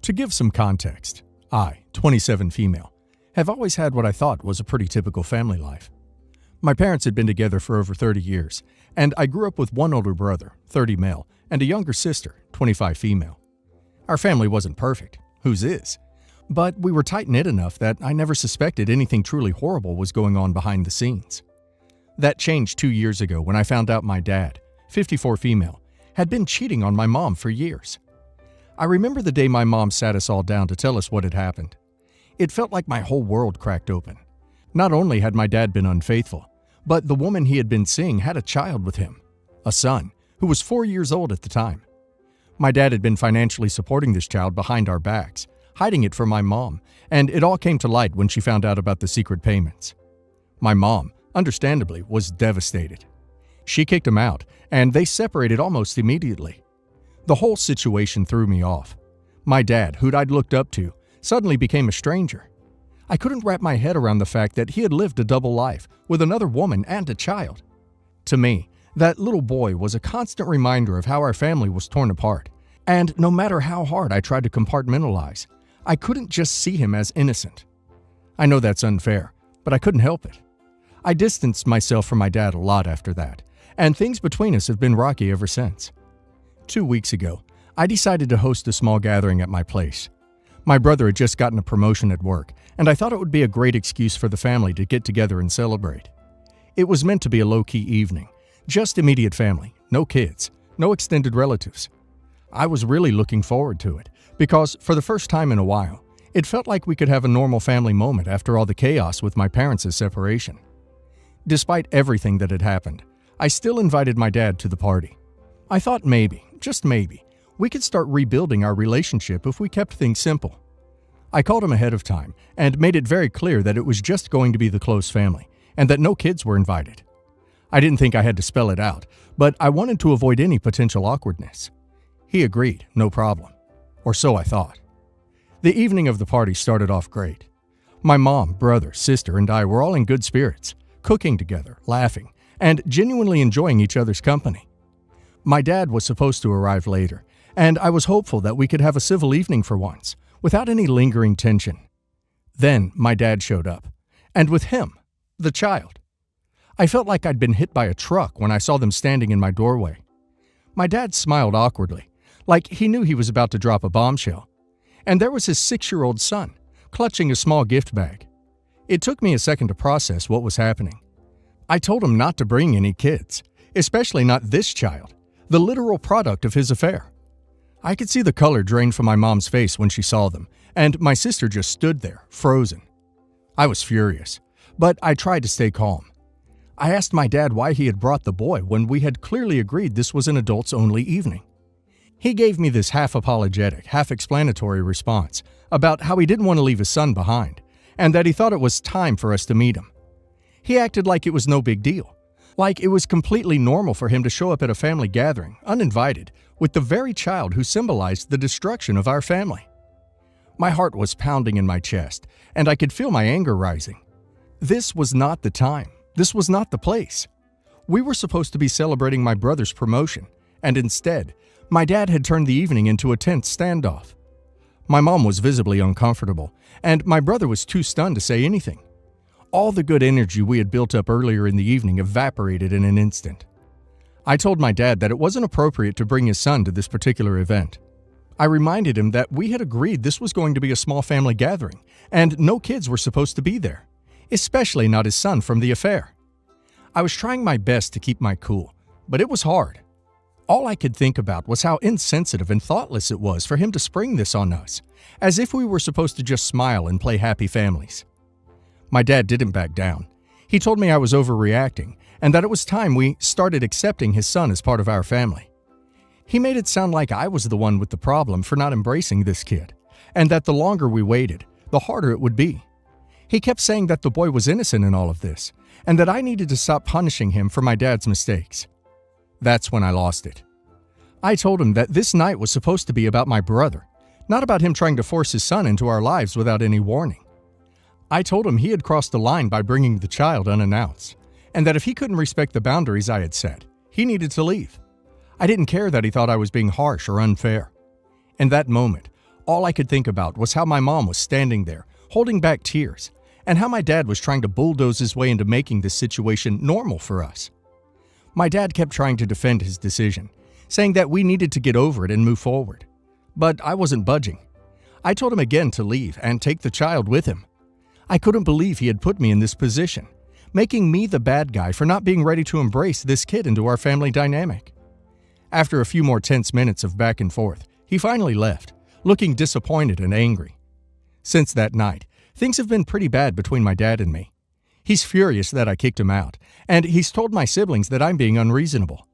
To give some context, I, 27 female, have always had what I thought was a pretty typical family life. My parents had been together for over 30 years, and I grew up with one older brother, 30 male, and a younger sister, 25 female. Our family wasn't perfect, whose is? But we were tight-knit enough that I never suspected anything truly horrible was going on behind the scenes. That changed 2 years ago when I found out my dad, 54 female, had been cheating on my mom for years. I remember the day my mom sat us all down to tell us what had happened. It felt like my whole world cracked open. Not only had my dad been unfaithful, but the woman he had been seeing had a child with him, a son, who was 4 years old at the time. My dad had been financially supporting this child behind our backs, hiding it from my mom, and it all came to light when she found out about the secret payments. My mom, understandably, was devastated. She kicked him out, and they separated almost immediately. The whole situation threw me off. My dad, who'd I'd looked up to, suddenly became a stranger. I couldn't wrap my head around the fact that he had lived a double life with another woman and a child. To me, that little boy was a constant reminder of how our family was torn apart, and no matter how hard I tried to compartmentalize, I couldn't just see him as innocent. I know that's unfair, but I couldn't help it. I distanced myself from my dad a lot after that, and things between us have been rocky ever since. 2 weeks ago, I decided to host a small gathering at my place. My brother had just gotten a promotion at work, and I thought it would be a great excuse for the family to get together and celebrate. It was meant to be a low-key evening, just immediate family, no kids, no extended relatives. I was really looking forward to it, because for the first time in a while, it felt like we could have a normal family moment after all the chaos with my parents' separation. Despite everything that had happened, I still invited my dad to the party. I thought maybe, just maybe, we could start rebuilding our relationship if we kept things simple. I called him ahead of time and made it very clear that it was just going to be the close family and that no kids were invited. I didn't think I had to spell it out, but I wanted to avoid any potential awkwardness. He agreed, no problem. Or so I thought. The evening of the party started off great. My mom, brother, sister, and I were all in good spirits, cooking together, laughing, and genuinely enjoying each other's company. My dad was supposed to arrive later, and I was hopeful that we could have a civil evening for once, without any lingering tension. Then my dad showed up, and with him, the child. I felt like I'd been hit by a truck when I saw them standing in my doorway. My dad smiled awkwardly, like he knew he was about to drop a bombshell. And there was his 6-year-old son, clutching a small gift bag. It took me a second to process what was happening. I told him not to bring any kids, especially not this child, the literal product of his affair. I could see the color drain from my mom's face when she saw them, and my sister just stood there, frozen. I was furious, but I tried to stay calm. I asked my dad why he had brought the boy when we had clearly agreed this was an adults-only evening. He gave me this half-apologetic, half-explanatory response about how he didn't want to leave his son behind, and that he thought it was time for us to meet him. He acted like it was no big deal, like it was completely normal for him to show up at a family gathering, uninvited, with the very child who symbolized the destruction of our family. My heart was pounding in my chest, and I could feel my anger rising. This was not the time. This was not the place. We were supposed to be celebrating my brother's promotion, and instead, my dad had turned the evening into a tense standoff. My mom was visibly uncomfortable, and my brother was too stunned to say anything. All the good energy we had built up earlier in the evening evaporated in an instant. I told my dad that it wasn't appropriate to bring his son to this particular event. I reminded him that we had agreed this was going to be a small family gathering, and no kids were supposed to be there, especially not his son from the affair. I was trying my best to keep my cool, but it was hard. All I could think about was how insensitive and thoughtless it was for him to spring this on us, as if we were supposed to just smile and play happy families. My dad didn't back down. He told me I was overreacting, and that it was time we started accepting his son as part of our family. He made it sound like I was the one with the problem for not embracing this kid, and that the longer we waited, the harder it would be. He kept saying that the boy was innocent in all of this, and that I needed to stop punishing him for my dad's mistakes. That's when I lost it. I told him that this night was supposed to be about my brother, not about him trying to force his son into our lives without any warning. I told him he had crossed the line by bringing the child unannounced, and that if he couldn't respect the boundaries I had set, he needed to leave. I didn't care that he thought I was being harsh or unfair. In that moment, All I could think about was how my mom was standing there, holding back tears, and how my dad was trying to bulldoze his way into making this situation normal for us. My dad kept trying to defend his decision, saying that we needed to get over it and move forward. But I wasn't budging. I told him again to leave and take the child with him. I couldn't believe he had put me in this position, making me the bad guy for not being ready to embrace this kid into our family dynamic. After a few more tense minutes of back and forth, he finally left, looking disappointed and angry. Since that night, things have been pretty bad between my dad and me. He's furious that I kicked him out, and he's told my siblings that I'm being unreasonable.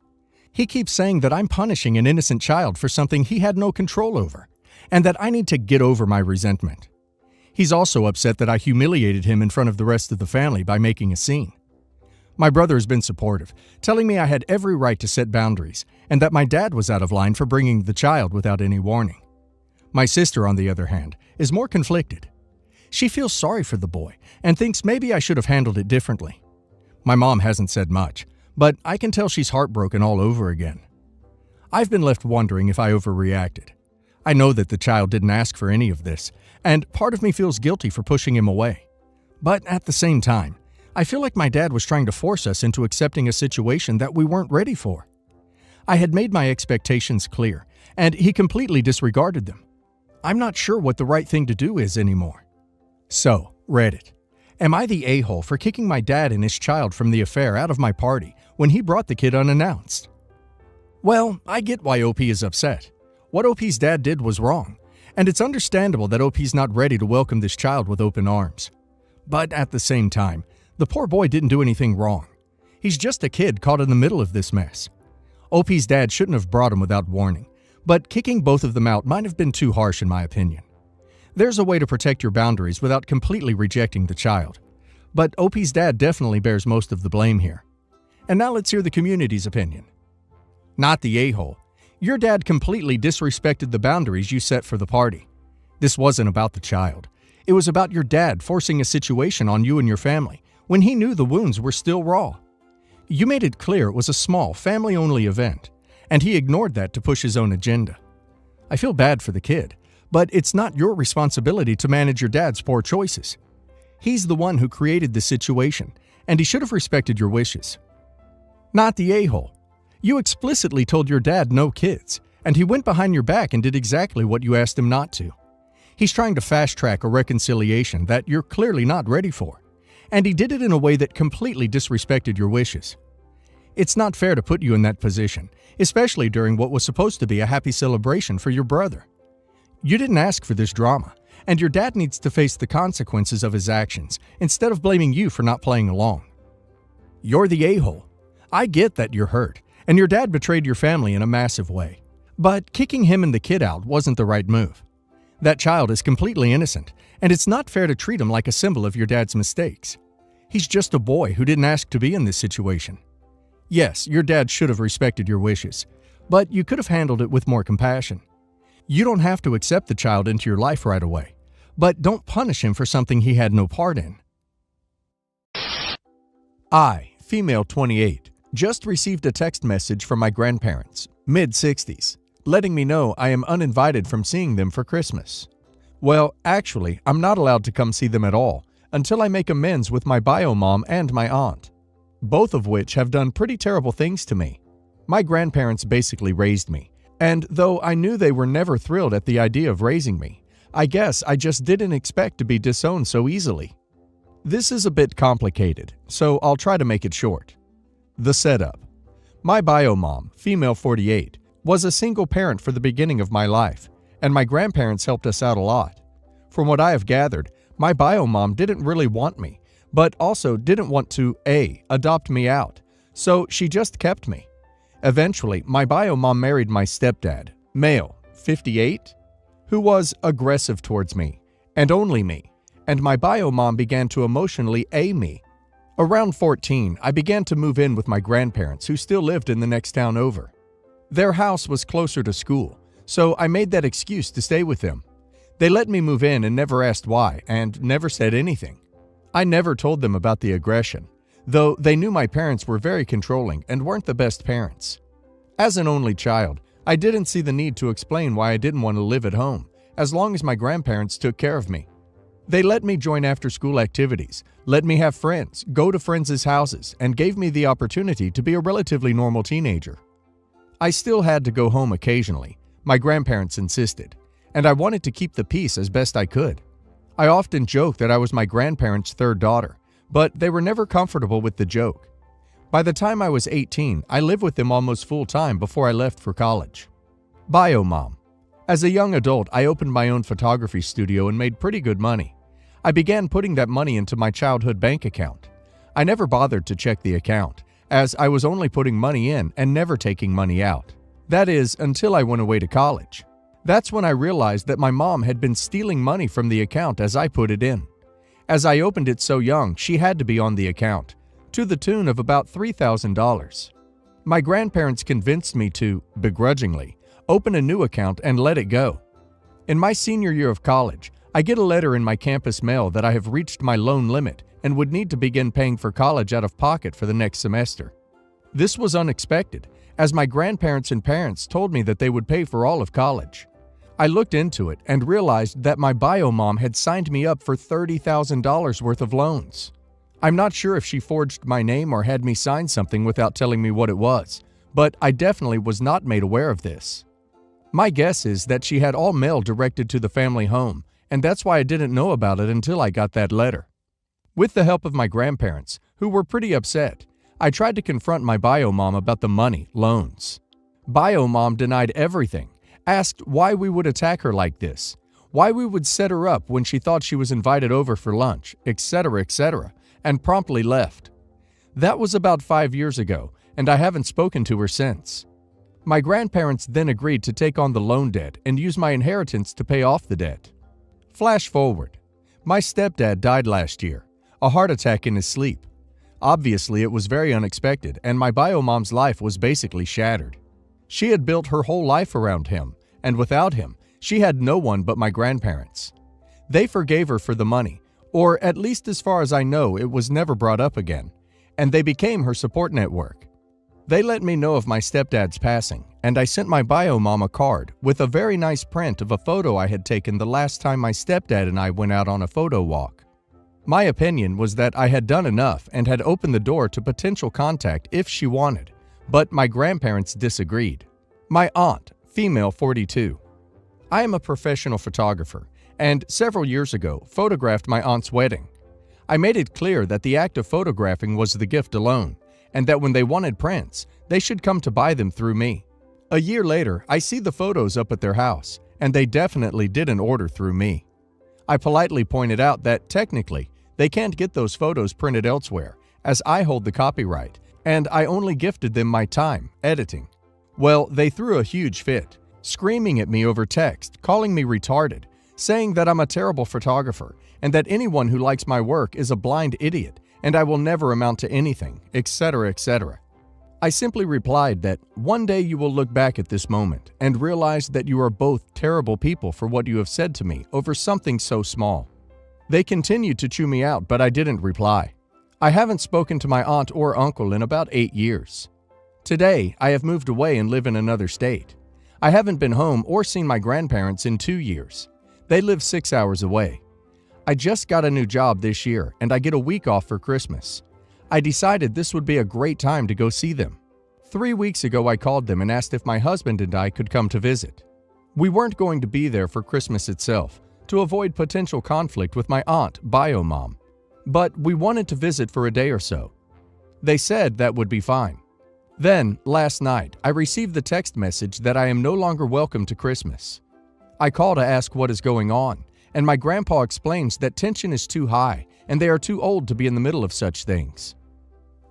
He keeps saying that I'm punishing an innocent child for something he had no control over, and that I need to get over my resentment. He's also upset that I humiliated him in front of the rest of the family by making a scene. My brother has been supportive, telling me I had every right to set boundaries and that my dad was out of line for bringing the child without any warning. My sister, on the other hand, is more conflicted. She feels sorry for the boy and thinks maybe I should have handled it differently. My mom hasn't said much, but I can tell she's heartbroken all over again. I've been left wondering if I overreacted. I know that the child didn't ask for any of this, and part of me feels guilty for pushing him away. But at the same time, I feel like my dad was trying to force us into accepting a situation that we weren't ready for. I had made my expectations clear, and he completely disregarded them. I'm not sure what the right thing to do is anymore. So, Reddit. Am I the a-hole for kicking my dad and his child from the affair out of my party when he brought the kid unannounced? Well, I get why OP is upset. What OP's dad did was wrong, and it's understandable that OP's not ready to welcome this child with open arms. But at the same time, the poor boy didn't do anything wrong. He's just a kid caught in the middle of this mess. OP's dad shouldn't have brought him without warning, but kicking both of them out might have been too harsh in my opinion. There's a way to protect your boundaries without completely rejecting the child, but OP's dad definitely bears most of the blame here. And now let's hear the community's opinion. Not the a-hole. Your dad completely disrespected the boundaries you set for the party. This wasn't about the child. It was about your dad forcing a situation on you and your family when he knew the wounds were still raw. You made it clear it was a small, family-only event, and he ignored that to push his own agenda. I feel bad for the kid, but it's not your responsibility to manage your dad's poor choices. He's the one who created the situation, and he should have respected your wishes. Not the a-hole. You explicitly told your dad no kids, and he went behind your back and did exactly what you asked him not to. He's trying to fast-track a reconciliation that you're clearly not ready for, and he did it in a way that completely disrespected your wishes. It's not fair to put you in that position, especially during what was supposed to be a happy celebration for your brother. You didn't ask for this drama, and your dad needs to face the consequences of his actions instead of blaming you for not playing along. You're the a-hole. I get that you're hurt, and your dad betrayed your family in a massive way. But kicking him and the kid out wasn't the right move. That child is completely innocent, and it's not fair to treat him like a symbol of your dad's mistakes. He's just a boy who didn't ask to be in this situation. Yes, your dad should have respected your wishes, but you could have handled it with more compassion. You don't have to accept the child into your life right away, but don't punish him for something he had no part in. I, female 28, just received a text message from my grandparents, mid-60s, letting me know I am uninvited from seeing them for Christmas. Well, actually, I'm not allowed to come see them at all until I make amends with my bio mom and my aunt, both of which have done pretty terrible things to me. My grandparents basically raised me, and though I knew they were never thrilled at the idea of raising me, I guess I just didn't expect to be disowned so easily. This is a bit complicated, so I'll try to make it short. The setup. My bio mom, female 48, was a single parent for the beginning of my life, and my grandparents helped us out a lot. From what I have gathered, my bio mom didn't really want me, but also didn't want to adopt me out, so she just kept me. Eventually, my bio mom married my stepdad, male, 58, who was aggressive towards me, and only me, and my bio mom began to emotionally me. Around 14, I began to move in with my grandparents who still lived in the next town over. Their house was closer to school, so I made that excuse to stay with them. They let me move in and never asked why, and never said anything. I never told them about the aggression, though they knew my parents were very controlling and weren't the best parents. As an only child, I didn't see the need to explain why I didn't want to live at home, as long as my grandparents took care of me. They let me join after-school activities, let me have friends, go to friends' houses, and gave me the opportunity to be a relatively normal teenager. I still had to go home occasionally. My grandparents insisted, and I wanted to keep the peace as best I could. I often joked that I was my grandparents' third daughter, but they were never comfortable with the joke. By the time I was 18, I lived with them almost full-time before I left for college. Bio Mom. As a young adult, I opened my own photography studio and made pretty good money. I began putting that money into my childhood bank account. I never bothered to check the account, as I was only putting money in and never taking money out. That is, until I went away to college. That's when I realized that my mom had been stealing money from the account as I put it in. As I opened it so young, she had to be on the account, to the tune of about $3,000. My grandparents convinced me to, begrudgingly, open a new account and let it go. In my senior year of college, I get a letter in my campus mail that I have reached my loan limit and would need to begin paying for college out of pocket for the next semester. This was unexpected, as my grandparents and parents told me that they would pay for all of college. I looked into it and realized that my bio mom had signed me up for $30,000 worth of loans. I'm not sure if she forged my name or had me sign something without telling me what it was, but I definitely was not made aware of this. My guess is that she had all mail directed to the family home, and that's why I didn't know about it until I got that letter. With the help of my grandparents, who were pretty upset, I tried to confront my bio mom about the money, loans. Bio mom denied everything, asked why we would attack her like this, why we would set her up when she thought she was invited over for lunch, etc., and promptly left. That was about 5 years ago, and I haven't spoken to her since. My grandparents then agreed to take on the loan debt and use my inheritance to pay off the debt. Flash forward. My stepdad died last year, a heart attack in his sleep. Obviously, it was very unexpected, and my bio mom's life was basically shattered. She had built her whole life around him, and without him, she had no one but my grandparents. They forgave her for the money, or at least as far as I know, it was never brought up again, and they became her support network. They let me know of my stepdad's passing, and I sent my bio mom a card with a very nice print of a photo I had taken the last time my stepdad and I went out on a photo walk. My opinion was that I had done enough and had opened the door to potential contact if she wanted, but my grandparents disagreed. My aunt, female 42. I am a professional photographer, and several years ago photographed my aunt's wedding. I made it clear that the act of photographing was the gift alone, and that when they wanted prints, they should come to buy them through me. A year later, I see the photos up at their house, and they definitely didn't order through me. I politely pointed out that technically, they can't get those photos printed elsewhere, as I hold the copyright, and I only gifted them my time, editing. Well, they threw a huge fit, screaming at me over text, calling me retarded, saying that I'm a terrible photographer, and that anyone who likes my work is a blind idiot, and I will never amount to anything, etc. I simply replied that one day you will look back at this moment and realize that you are both terrible people for what you have said to me over something so small. They continued to chew me out, but I didn't reply. I haven't spoken to my aunt or uncle in about 8 years. Today, I have moved away and live in another state. I haven't been home or seen my grandparents in 2 years. They live 6 hours away. I just got a new job this year, and I get a week off for Christmas. I decided this would be a great time to go see them. 3 weeks ago, I called them and asked if my husband and I could come to visit. We weren't going to be there for Christmas itself, to avoid potential conflict with my aunt, bio mom, but we wanted to visit for a day or so. They said that would be fine. Then, last night, I received the text message that I am no longer welcome to Christmas. I call to ask what is going on, and my grandpa explains that tension is too high and they are too old to be in the middle of such things.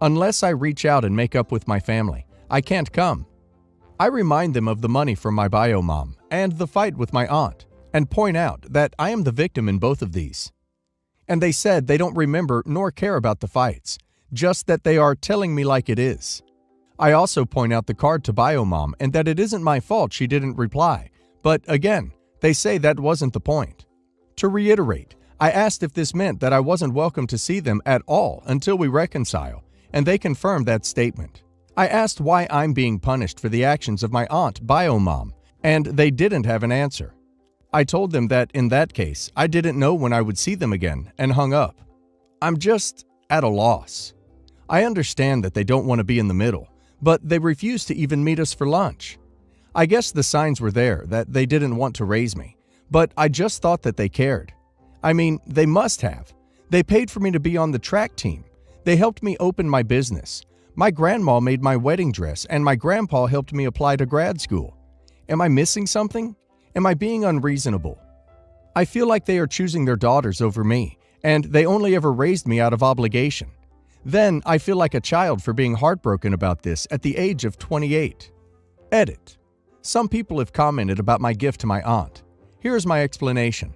Unless I reach out and make up with my family, I can't come. I remind them of the money from my bio mom and the fight with my aunt, and point out that I am the victim in both of these. And they said they don't remember nor care about the fights, just that they are telling me like it is. I also point out the card to bio mom and that it isn't my fault she didn't reply, but again, they say that wasn't the point. To reiterate, I asked if this meant that I wasn't welcome to see them at all until we reconcile, and they confirmed that statement. I asked why I'm being punished for the actions of my aunt, bio mom, and they didn't have an answer. I told them that in that case, I didn't know when I would see them again and hung up. I'm just at a loss. I understand that they don't want to be in the middle, but they refuse to even meet us for lunch. I guess the signs were there that they didn't want to raise me, but I just thought that they cared. I mean, they must have. They paid for me to be on the track team. They helped me open my business. My grandma made my wedding dress, and my grandpa helped me apply to grad school. Am I missing something? Am I being unreasonable? I feel like they are choosing their daughters over me, and they only ever raised me out of obligation. Then I feel like a child for being heartbroken about this at the age of 28. Edit. Some people have commented about my gift to my aunt. Here's my explanation.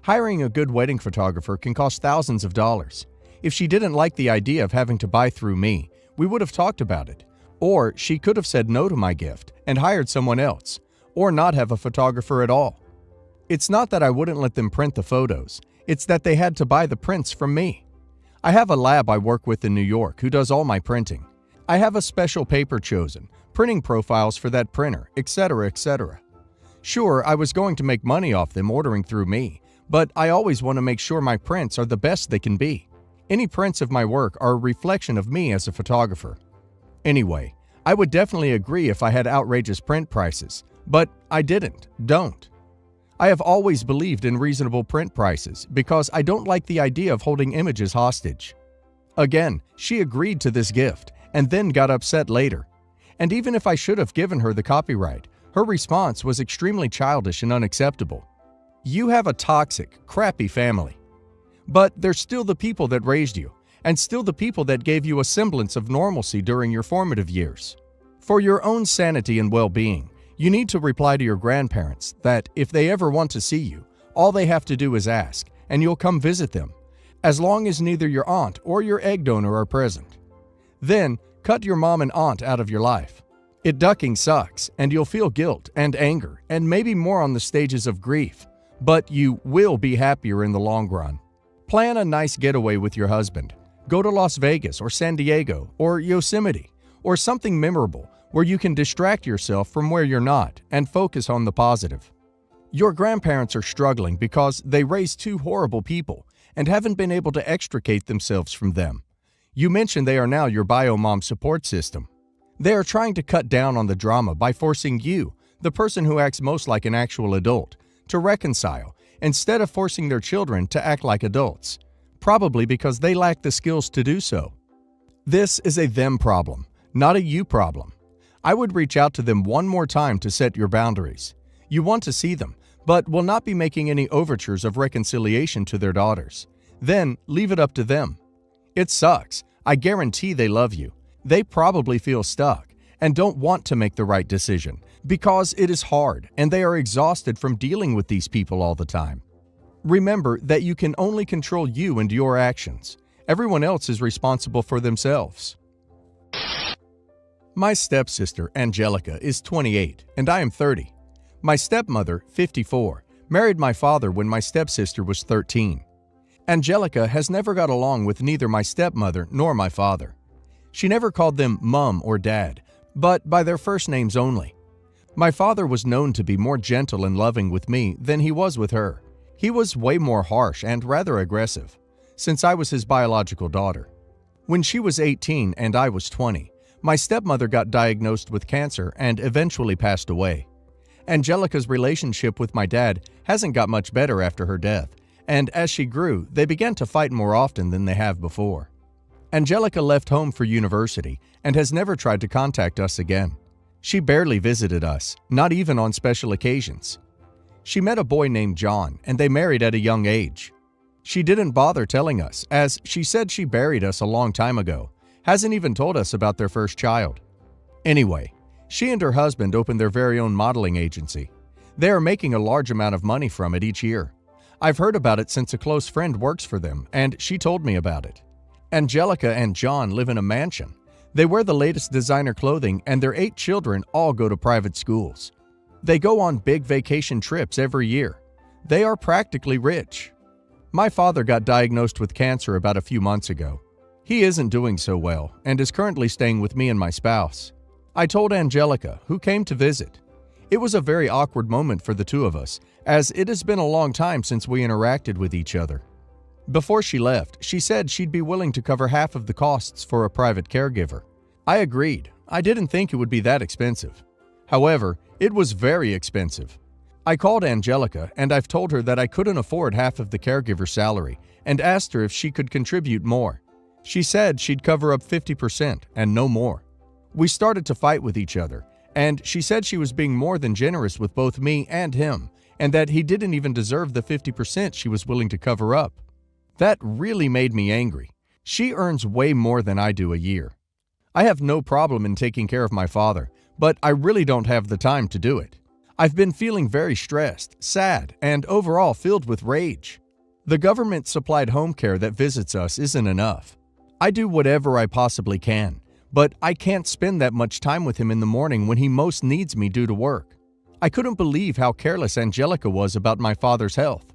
Hiring a good wedding photographer can cost thousands of dollars. If she didn't like the idea of having to buy through me, we would have talked about it. Or she could have said no to my gift and hired someone else, or not have a photographer at all. It's not that I wouldn't let them print the photos, it's that they had to buy the prints from me. I have a lab I work with in New York who does all my printing. I have a special paper chosen, printing profiles for that printer, etc., etc. Sure, I was going to make money off them ordering through me, but I always want to make sure my prints are the best they can be. Any prints of my work are a reflection of me as a photographer. Anyway, I would definitely agree if I had outrageous print prices, but I don't. I have always believed in reasonable print prices because I don't like the idea of holding images hostage. Again, she agreed to this gift and then got upset later. And even if I should have given her the copyright, her response was extremely childish and unacceptable. You have a toxic, crappy family. But they're still the people that raised you, and still the people that gave you a semblance of normalcy during your formative years. For your own sanity and well-being, you need to reply to your grandparents that if they ever want to see you, all they have to do is ask, and you'll come visit them, as long as neither your aunt or your egg donor are present. Then, cut your mom and aunt out of your life. Ducking sucks, and you'll feel guilt and anger, and maybe more on the stages of grief, but you will be happier in the long run. Plan a nice getaway with your husband. Go to Las Vegas or San Diego or Yosemite or something memorable where you can distract yourself from where you're not and focus on the positive. Your grandparents are struggling because they raised two horrible people and haven't been able to extricate themselves from them. You mentioned they are now your bio-mom support system. They are trying to cut down on the drama by forcing you, the person who acts most like an actual adult, to reconcile instead of forcing their children to act like adults, probably because they lack the skills to do so. This is a them problem, not a you problem. I would reach out to them one more time to set your boundaries. You want to see them, but will not be making any overtures of reconciliation to their daughters. Then leave it up to them. It sucks. I guarantee they love you. They probably feel stuck and don't want to make the right decision because it is hard and they are exhausted from dealing with these people all the time. Remember that you can only control you and your actions. Everyone else is responsible for themselves. My stepsister, Angelica, is 28 and I am 30. My stepmother, 54, married my father when my stepsister was 13. Angelica has never got along with neither my stepmother nor my father. She never called them Mum or Dad, but by their first names only. My father was known to be more gentle and loving with me than he was with her. He was way more harsh and rather aggressive, since I was his biological daughter. When she was 18 and I was 20, my stepmother got diagnosed with cancer and eventually passed away. Angelica's relationship with my dad hasn't got much better after her death, and as she grew, they began to fight more often than they have before. Angelica left home for university and has never tried to contact us again. She barely visited us, not even on special occasions. She met a boy named John, and they married at a young age. She didn't bother telling us, as she said she buried us a long time ago, hasn't even told us about their first child. Anyway, she and her husband opened their very own modeling agency. They are making a large amount of money from it each year. I've heard about it since a close friend works for them, and she told me about it. Angelica and John live in a mansion. They wear the latest designer clothing, and their 8 children all go to private schools. They go on big vacation trips every year. They are practically rich. My father got diagnosed with cancer about a few months ago. He isn't doing so well and is currently staying with me and my spouse. I told Angelica, who came to visit. It was a very awkward moment for the two of us, as it has been a long time since we interacted with each other. Before she left, she said she'd be willing to cover half of the costs for a private caregiver. I agreed. I didn't think it would be that expensive. However, it was very expensive. I called Angelica and I've told her that I couldn't afford half of the caregiver's salary and asked her if she could contribute more. She said she'd cover up 50% and no more. We started to fight with each other, and she said she was being more than generous with both me and him, and that he didn't even deserve the 50% she was willing to cover up. That really made me angry. She earns way more than I do a year. I have no problem in taking care of my father, but I really don't have the time to do it. I've been feeling very stressed, sad, and overall filled with rage. The government-supplied home care that visits us isn't enough. I do whatever I possibly can, but I can't spend that much time with him in the morning when he most needs me due to work. I couldn't believe how careless Angelica was about my father's health.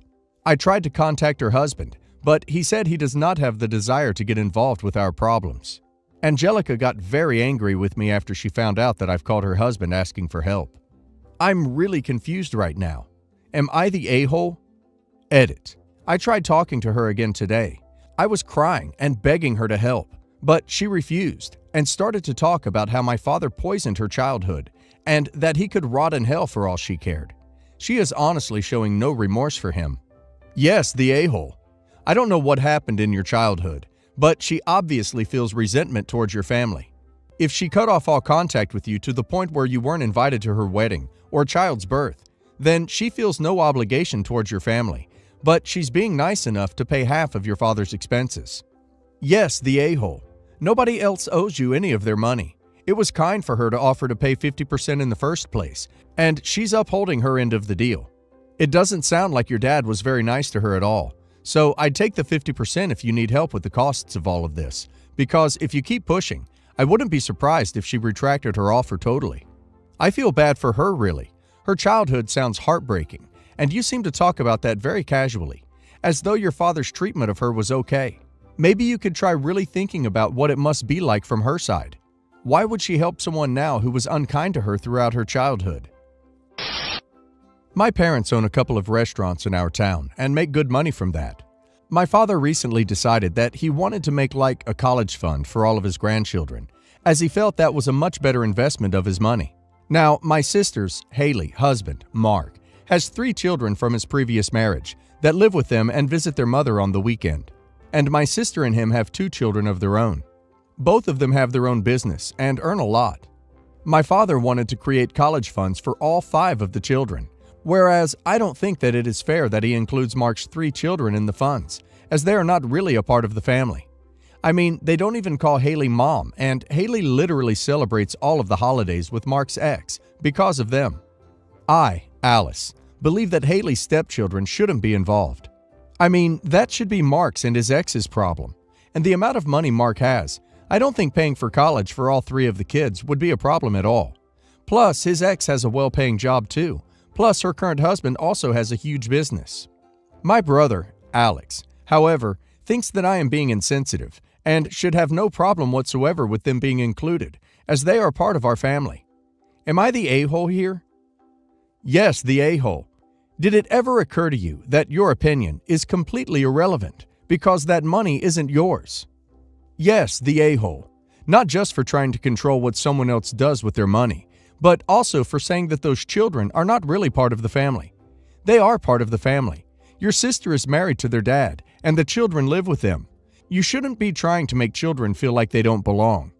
I tried to contact her husband, but he said he does not have the desire to get involved with our problems. Angelica got very angry with me after she found out that I've called her husband asking for help. I'm really confused right now. Am I the a-hole? Edit. I tried talking to her again today. I was crying and begging her to help, but she refused and started to talk about how my father poisoned her childhood and that he could rot in hell for all she cared. She is honestly showing no remorse for him. Yes, the a-hole. I don't know what happened in your childhood, but she obviously feels resentment towards your family. If she cut off all contact with you to the point where you weren't invited to her wedding or child's birth, then she feels no obligation towards your family, but she's being nice enough to pay half of your father's expenses. Yes, the a-hole. Nobody else owes you any of their money. It was kind for her to offer to pay 50% in the first place, and she's upholding her end of the deal. It doesn't sound like your dad was very nice to her at all, so I'd take the 50% if you need help with the costs of all of this, because if you keep pushing, I wouldn't be surprised if she retracted her offer totally. I feel bad for her, really. Her childhood sounds heartbreaking, and you seem to talk about that very casually, as though your father's treatment of her was okay. Maybe you could try really thinking about what it must be like from her side. Why would she help someone now who was unkind to her throughout her childhood? My parents own a couple of restaurants in our town and make good money from that. My father recently decided that he wanted to make like a college fund for all of his grandchildren, as he felt that was a much better investment of his money. Now, my sister's, Haley, husband, Mark, has 3 children from his previous marriage that live with them and visit their mother on the weekend. And my sister and him have 2 children of their own. Both of them have their own business and earn a lot. My father wanted to create college funds for all 5 of the children, whereas I don't think that it is fair that he includes Mark's 3 children in the funds, as they are not really a part of the family. I mean, they don't even call Haley mom, and Haley literally celebrates all of the holidays with Mark's ex because of them. I, Alice, believe that Haley's stepchildren shouldn't be involved. I mean, that should be Mark's and his ex's problem. And the amount of money Mark has, I don't think paying for college for all 3 of the kids would be a problem at all. Plus, his ex has a well-paying job too. Plus, her current husband also has a huge business. My brother, Alex, however, thinks that I am being insensitive and should have no problem whatsoever with them being included, as they are part of our family. Am I the a-hole here? Yes, the a-hole. Did it ever occur to you that your opinion is completely irrelevant because that money isn't yours? Yes, the a-hole. Not just for trying to control what someone else does with their money, but also for saying that those children are not really part of the family. They are part of the family. Your sister is married to their dad, and the children live with them. You shouldn't be trying to make children feel like they don't belong.